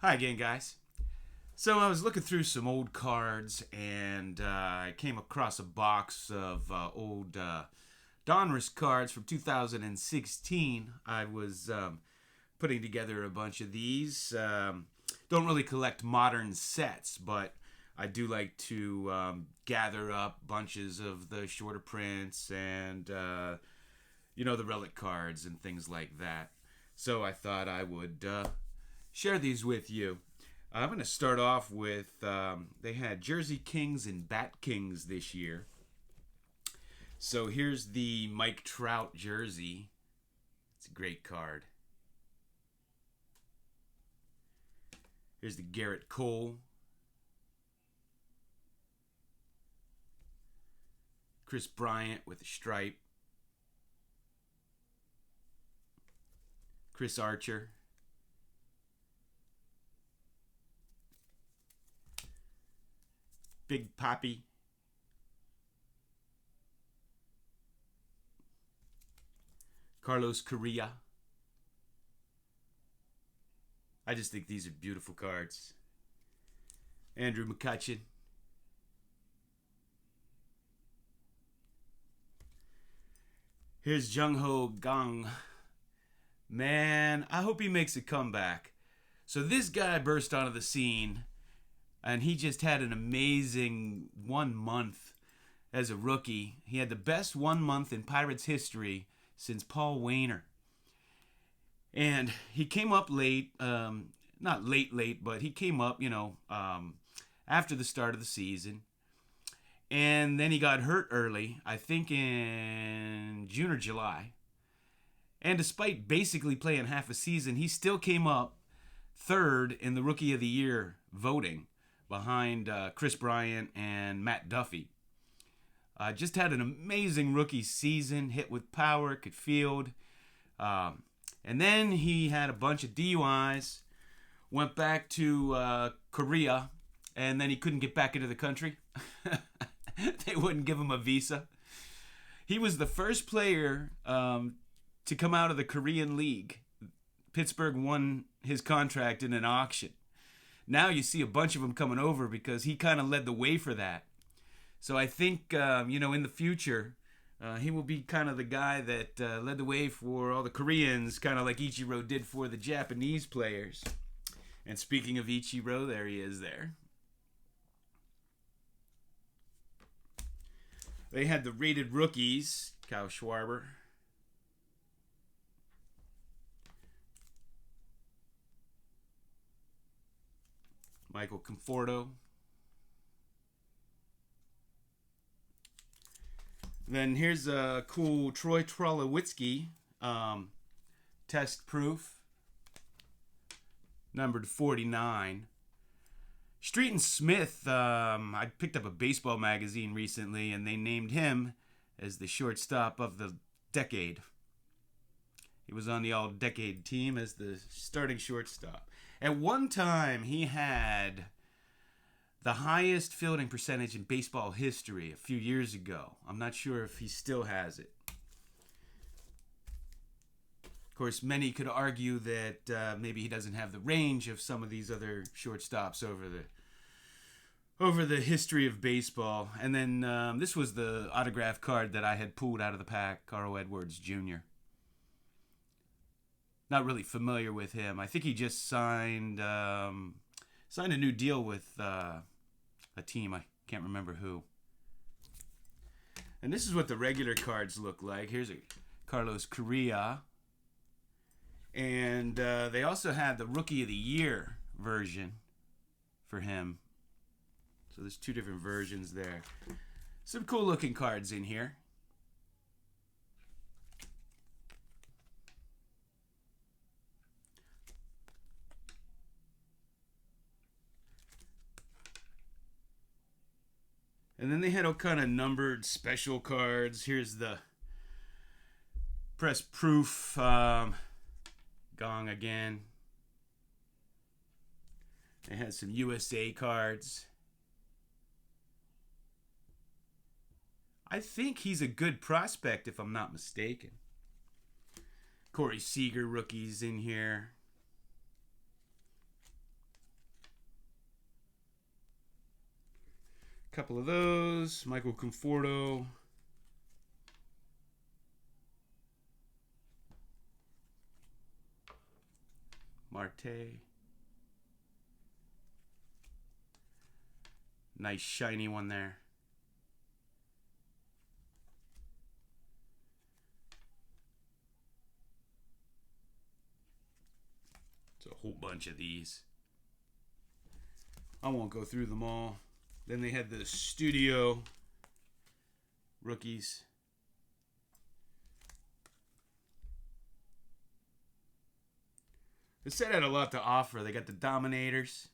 Hi again, guys. So I was looking through some old cards and I came across a box of old Donruss cards from 2016. I was putting together a bunch of these. Don't really collect modern sets, but I do like to gather up bunches of the shorter prints and, the relic cards and things like that. So I thought I would share these with you. I'm going to start off with they had Jersey Kings and Bat Kings this year. So here's the Mike Trout jersey. It's a great card. Here's the Garrett Cole. Chris Bryant with a stripe. Chris Archer. Big Poppy. Carlos Correa. I just think these are beautiful cards. Andrew McCutcheon. Here's Jung Ho Gang. Man, I hope he makes a comeback. So this guy burst onto the scene and he just had an amazing 1 month as a rookie. He had the best 1 month in Pirates history since Paul Wainer. And he came up late, not late, but he came up, after the start of the season. And then he got hurt early, I think in June or July. And despite basically playing half a season, he still came up third in the Rookie of the Year voting behind Chris Bryant and Matt Duffy. Just had an amazing rookie season, hit with power, could field. And then he had a bunch of DUIs, went back to Korea, and then he couldn't get back into the country. They wouldn't give him a visa. He was the first player to come out of the Korean League. Pittsburgh won his contract in an auction. Now you see a bunch of them coming over because he kind of led the way for that. So I think, in the future, he will be kind of the guy that led the way for all the Koreans, kind of like Ichiro did for the Japanese players. And speaking of Ichiro, there he is there. They had the rated rookies, Kyle Schwarber. Michael Conforto. Then here's a cool Troy Tulowitzki test proof, numbered 49. Street and Smith, I picked up a baseball magazine recently, and they named him as the shortstop of the decade. He was on the all-decade team as the starting shortstop. At one time, he had the highest fielding percentage in baseball history a few years ago. I'm not sure if he still has it. Of course, many could argue that maybe he doesn't have the range of some of these other shortstops over the history of baseball. And then this was the autograph card that I had pulled out of the pack, Carl Edwards Jr. Not really familiar with him. I think he just signed a new deal with a team. I can't remember who. And this is what the regular cards look like. Here's a Carlos Correa. And they also had the Rookie of the Year version for him. So there's two different versions there. Some cool looking cards in here. And then they had all kind of numbered special cards. Here's the press proof gong again. They had some USA cards. I think he's a good prospect if I'm not mistaken. Corey Seager rookies in here. Couple of those. Michael Conforto. Marte. Nice shiny one there. It's a whole bunch of these. I won't go through them all. Then they had the studio rookies. The set had a lot to offer. They got the Dominators.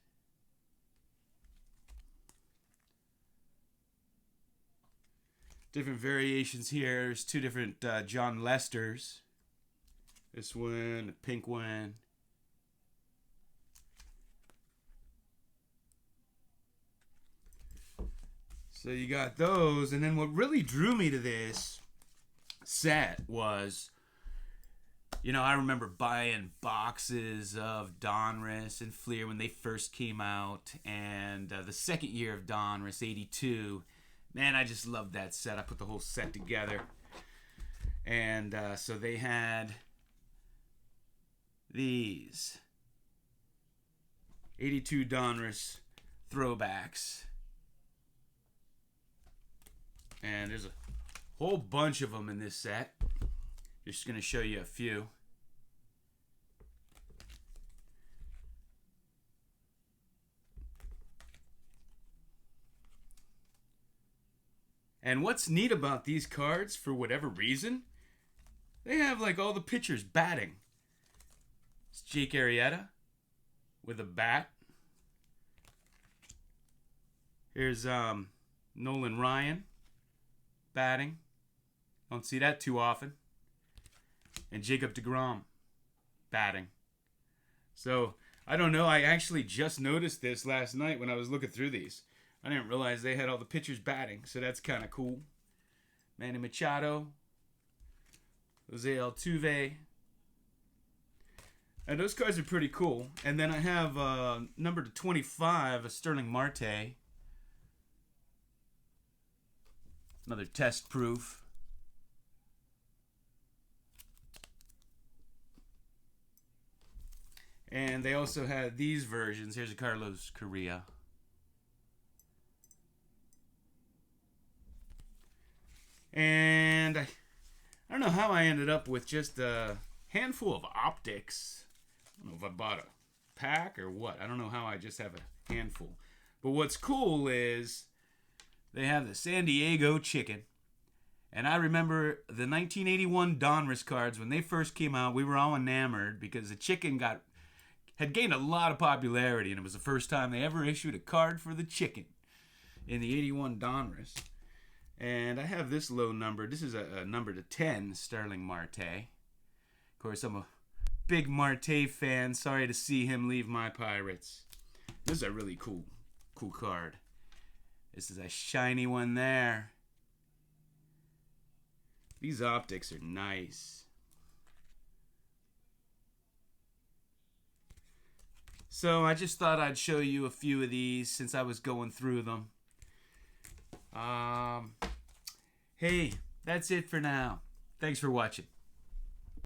Different variations here. There's two different John Lesters. This one, the pink one. So you got those, and then what really drew me to this set was, you know, I remember buying boxes of Donruss and Fleer when they first came out, and the second year of Donruss, 82. Man, I just loved that set. I put the whole set together. And so they had these 82 Donruss throwbacks. And there's a whole bunch of them in this set. Just going to show you a few. And what's neat about these cards, for whatever reason, they have like all the pitchers batting. It's Jake Arrieta with a bat. Here's Nolan Ryan batting. Don't see that too often. And Jacob deGrom batting. So, I don't know. I actually just noticed this last night when I was looking through these. I didn't realize they had all the pitchers batting, so that's kind of cool. Manny Machado, Jose Altuve. And those cards are pretty cool. And then I have number 25, a Sterling Marte. Another test proof. And they also had these versions. Here's a Carlos Correa. And I don't know how I ended up with just a handful of optics. I don't know if I bought a pack or what. I don't know how I just have a handful. But what's cool is they have the San Diego Chicken. And I remember the 1981 Donruss cards, when they first came out, we were all enamored because the Chicken had gained a lot of popularity, and it was the first time they ever issued a card for the Chicken in the 81 Donruss. And I have this low number. This is a number to 10, Sterling Marte. Of course, I'm a big Marte fan. Sorry to see him leave my Pirates. This is a really cool card. This is a shiny one there. These optics are nice. So I just thought I'd show you a few of these since I was going through them. Hey, that's it for now. Thanks for watching.